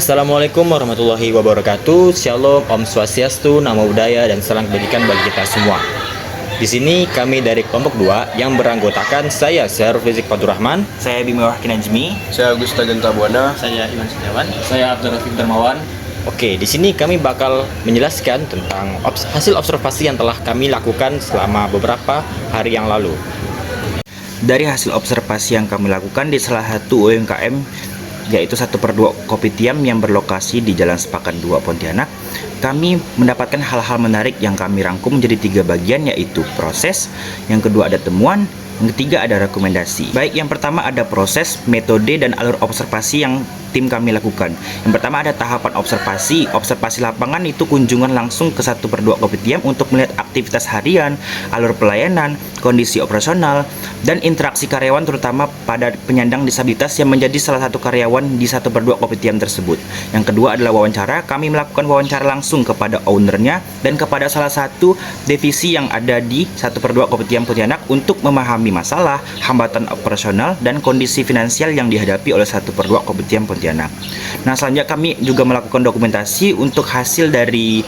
Assalamualaikum warahmatullahi wabarakatuh. Shalom, Om Swastiastu, Namo Buddhaya, dan salam kebajikan bagi kita semua. Di sini kami dari kelompok 2 yang beranggotakan saya Syarul Fizik Faturrahman, Saya Bima Wahki Najmi. Saya Augusta Genta Buana. Saya Iwan Setiawan. Saya Abdul Rafiq Darmawan. Oke, di sini kami bakal menjelaskan tentang hasil observasi yang telah kami lakukan selama beberapa hari yang lalu. Dari hasil observasi yang kami lakukan di salah satu UMKM, yaitu 1/2 Kopitiam yang berlokasi di Jalan Sepakan 2 Pontianak, kami mendapatkan hal-hal menarik yang kami rangkum menjadi 3 bagian, yaitu proses, yang kedua ada temuan, yang ketiga ada rekomendasi. Baik, yang pertama ada proses, metode, dan alur observasi yang tim kami lakukan. Yang pertama ada tahapan observasi. Observasi lapangan itu kunjungan langsung ke 1/2 Kopitiam untuk melihat aktivitas harian, alur pelayanan, kondisi operasional, dan interaksi karyawan, terutama pada penyandang disabilitas yang menjadi salah satu karyawan di 1/2 Kopitiam tersebut. Yang kedua adalah wawancara. Kami melakukan wawancara langsung kepada ownernya dan kepada salah satu divisi yang ada di 1/2 Kopitiam Pontianak untuk memahami masalah, hambatan operasional, dan kondisi finansial yang dihadapi oleh 1/2 Kopitiam Pontianak. Nah, selanjutnya kami juga melakukan dokumentasi untuk hasil dari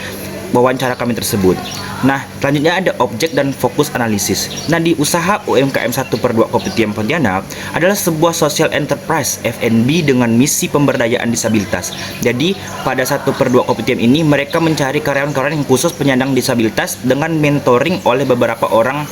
wawancara kami tersebut. Nah, selanjutnya ada objek dan fokus analisis. Nah, di usaha UMKM 1/2 Kopitiam Pontianak adalah sebuah social enterprise F&B dengan misi pemberdayaan disabilitas. Jadi, pada 1/2 Kopitiam ini mereka mencari karyawan-karyawan yang khusus penyandang disabilitas dengan mentoring oleh beberapa orang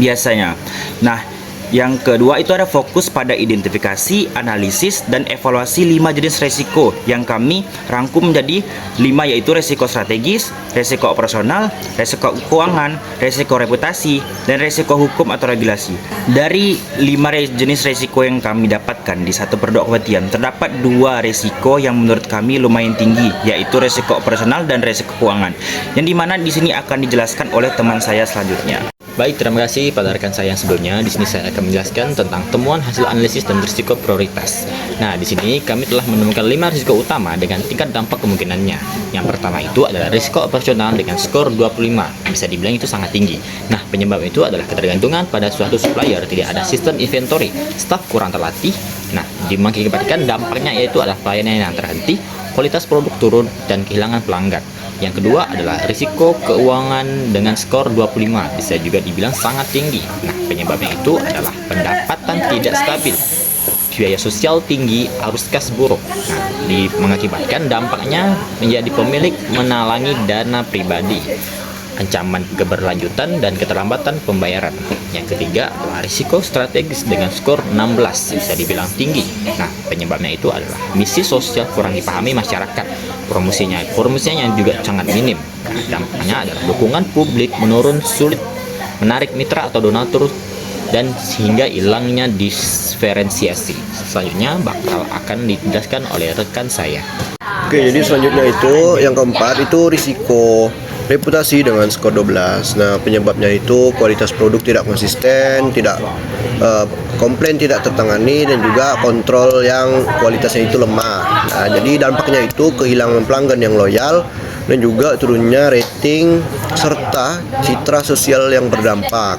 biasanya. Nah, yang kedua itu ada fokus pada identifikasi, analisis, dan evaluasi 5 jenis resiko yang kami rangkum menjadi 5, yaitu resiko strategis, resiko operasional, resiko keuangan, resiko reputasi, dan resiko hukum atau regulasi. Dari 5 jenis resiko yang kami dapatkan di 1/2 Kopitiam, terdapat 2 resiko yang menurut kami lumayan tinggi, yaitu resiko operasional dan resiko keuangan, yang dimana di sini akan dijelaskan oleh teman saya selanjutnya. Baik, terima kasih pada rekan saya yang sebelumnya. Di sini saya akan menjelaskan tentang temuan hasil analisis dan risiko prioritas. Nah, di sini kami telah menemukan 5 risiko utama dengan tingkat dampak kemungkinannya. Yang pertama itu adalah risiko operasional dengan skor 25. Bisa dibilang itu sangat tinggi. Nah, penyebab itu adalah ketergantungan pada suatu supplier, tidak ada sistem inventory, staf kurang terlatih. Nah, mengakibatkan dampaknya yaitu adalah pelayanan yang terhenti, kualitas produk turun, dan kehilangan pelanggan. Yang kedua adalah risiko keuangan dengan skor 25, bisa juga dibilang sangat tinggi. Nah, penyebabnya itu adalah pendapatan tidak stabil, biaya sosial tinggi, arus kas buruk. Nah, mengakibatkan dampaknya menjadi pemilik menalangi dana pribadi, ancaman keberlanjutan, dan keterlambatan pembayaran. Yang ketiga adalah risiko strategis dengan skor 16, bisa dibilang tinggi. Nah, penyebabnya itu adalah misi sosial kurang dipahami masyarakat, promosinya yang juga sangat minim. Nah, dampaknya adalah dukungan publik menurun, sulit menarik mitra atau donatur, dan sehingga hilangnya diferensiasi. Selanjutnya bakal akan dijelaskan oleh rekan saya. Oke, jadi selanjutnya itu yang keempat itu risiko reputasi dengan skor 12. Nah, penyebabnya itu kualitas produk tidak konsisten, tidak komplain tidak tertangani, dan juga kontrol yang kualitasnya itu lemah. Nah, jadi dampaknya itu kehilangan pelanggan yang loyal dan juga turunnya rating serta citra sosial yang berdampak.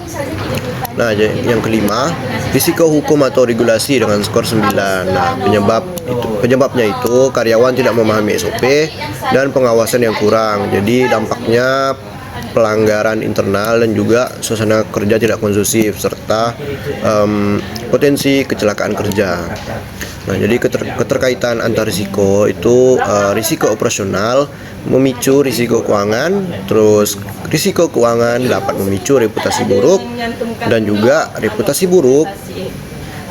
Nah, yang kelima, risiko hukum atau regulasi dengan skor 9. Nah, penyebabnya itu karyawan tidak memahami SOP dan pengawasan yang kurang. Jadi dampaknya pelanggaran internal dan juga suasana kerja tidak kondusif serta potensi kecelakaan kerja. Nah, jadi keterkaitan antar risiko itu risiko operasional memicu risiko keuangan, terus risiko keuangan dapat memicu reputasi buruk, dan juga reputasi buruk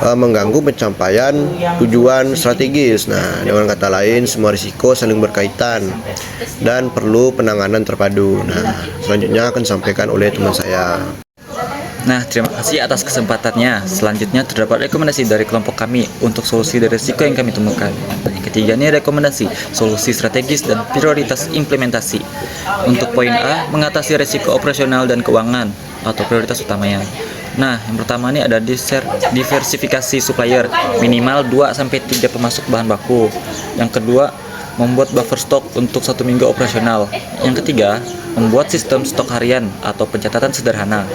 mengganggu pencapaian tujuan strategis. Nah, dengan kata lain semua risiko saling berkaitan dan perlu penanganan terpadu. Nah, selanjutnya akan disampaikan oleh teman saya. Nah, terima kasih atas kesempatannya. Selanjutnya terdapat rekomendasi dari kelompok kami untuk solusi dari risiko yang kami temukan. Yang ketiga ini rekomendasi, solusi strategis dan prioritas implementasi. Untuk poin A, mengatasi risiko operasional dan keuangan atau prioritas utamanya. Nah, yang pertama ini ada diversifikasi supplier, minimal 2-3 pemasok bahan baku. Yang kedua, membuat buffer stok untuk 1 minggu operasional. Yang ketiga, membuat sistem stok harian atau pencatatan sederhana.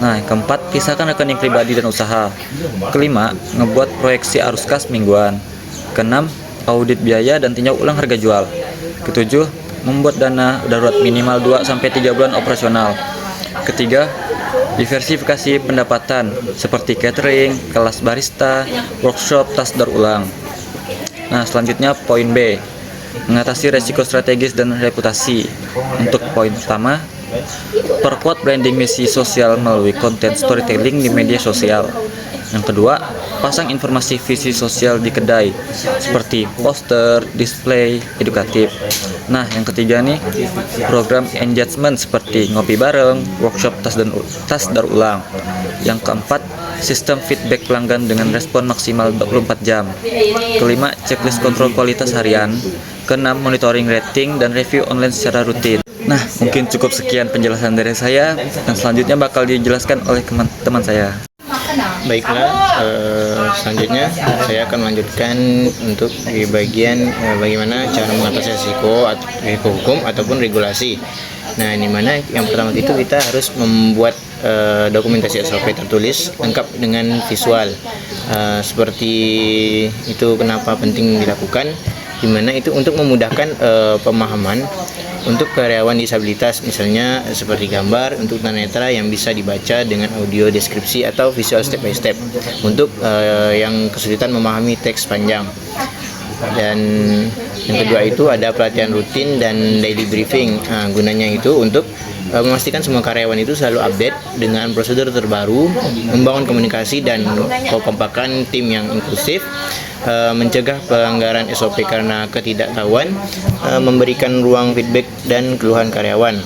Nah, yang keempat, pisahkan rekening pribadi dan usaha. Kelima, ngebuat proyeksi arus kas mingguan. Keenam, audit biaya dan tinjau ulang harga jual. Ketujuh, membuat dana darurat minimal 2-3 bulan operasional. Ketiga, diversifikasi pendapatan seperti catering, kelas barista, workshop, tas daur ulang. Nah, selanjutnya poin B, mengatasi resiko strategis dan reputasi. Untuk poin pertama, perkuat branding misi sosial melalui konten storytelling di media sosial. Yang kedua, pasang informasi visi sosial di kedai seperti poster, display, edukatif. Nah, yang ketiga nih, program engagement seperti ngopi bareng, workshop tas daur ulang. Yang keempat, sistem feedback pelanggan dengan respon maksimal 24 jam. Kelima, checklist kontrol kualitas harian. Keenam, monitoring rating dan review online secara rutin. Nah, mungkin cukup sekian penjelasan dari saya, dan selanjutnya bakal dijelaskan oleh teman saya. Baiklah, selanjutnya saya akan melanjutkan untuk di bagian bagaimana cara mengatasi risiko hukum ataupun regulasi. Nah, di mana yang pertama itu kita harus membuat dokumentasi SOP tertulis lengkap dengan visual. Seperti itu kenapa penting dilakukan, di mana itu untuk memudahkan pemahaman untuk karyawan disabilitas, misalnya seperti gambar untuk tunanetra yang bisa dibaca dengan audio deskripsi atau visual step by step untuk yang kesulitan memahami teks panjang. Dan yang kedua itu ada pelatihan rutin dan daily briefing. Gunanya itu untuk memastikan semua karyawan itu selalu update dengan prosedur terbaru, membangun komunikasi dan kekompakan tim yang inklusif, mencegah pelanggaran SOP karena ketidaktahuan, memberikan ruang feedback dan keluhan karyawan.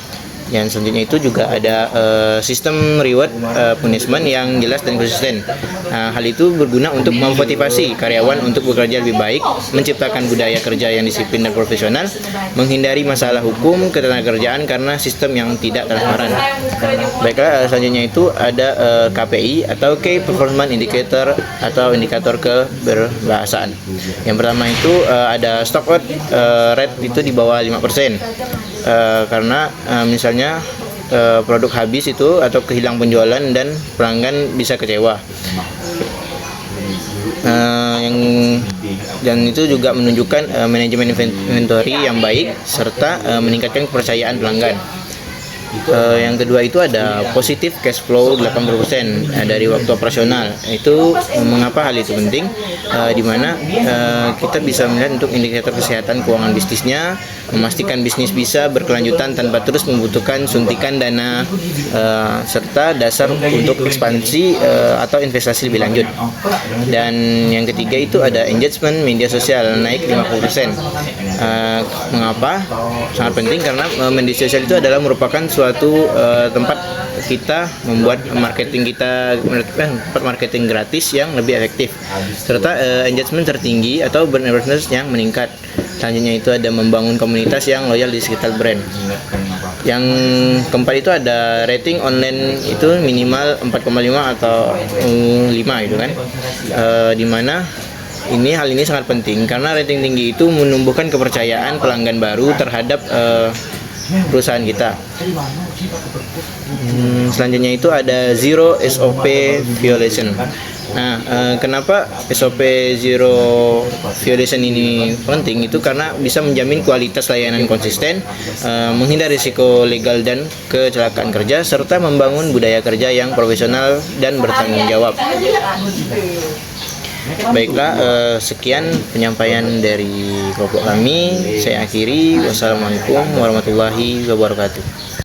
Yang selanjutnya itu juga ada sistem reward punishment yang jelas dan konsisten. Hal itu berguna untuk memotivasi karyawan untuk bekerja lebih baik, menciptakan budaya kerja yang disiplin dan profesional, menghindari masalah hukum ketenagakerjaan karena sistem yang tidak transparan. Baiklah, selanjutnya itu ada KPI atau Key Performance Indicator atau indikator keberbahasan. Yang pertama itu ada stock out rate itu di bawah 5%. Karena misalnya produk habis itu atau kehilang penjualan dan pelanggan bisa kecewa. Dan itu juga menunjukkan manajemen inventory yang baik serta meningkatkan kepercayaan pelanggan. Yang kedua itu ada positif cash flow 80% dari waktu operasional. Itu mengapa hal itu penting? Di mana kita bisa melihat untuk indikator kesehatan keuangan bisnisnya, memastikan bisnis bisa berkelanjutan tanpa terus membutuhkan suntikan dana, serta dasar untuk ekspansi atau investasi lebih lanjut. Dan yang ketiga itu ada engagement media sosial naik 50%. Mengapa? Sangat penting karena media sosial itu adalah merupakan suatu tempat kita membuat marketing gratis yang lebih efektif, serta engagement tertinggi atau brand awareness yang meningkat. Selanjutnya itu ada membangun komunitas yang loyal di sekitar brand. Yang keempat itu ada rating online itu minimal 4,5 atau 5 gitu kan, dimana hal ini sangat penting karena rating tinggi itu menumbuhkan kepercayaan pelanggan baru terhadap perusahaan kita. Selanjutnya itu ada zero SOP violation. Nah, kenapa SOP zero violation ini penting? Itu karena bisa menjamin kualitas layanan konsisten, menghindar risiko legal dan kecelakaan kerja, serta membangun budaya kerja yang profesional dan bertanggung jawab. Baiklah, sekian penyampaian dari kelompok kami. Saya akhiri. Wassalamualaikum warahmatullahi wabarakatuh.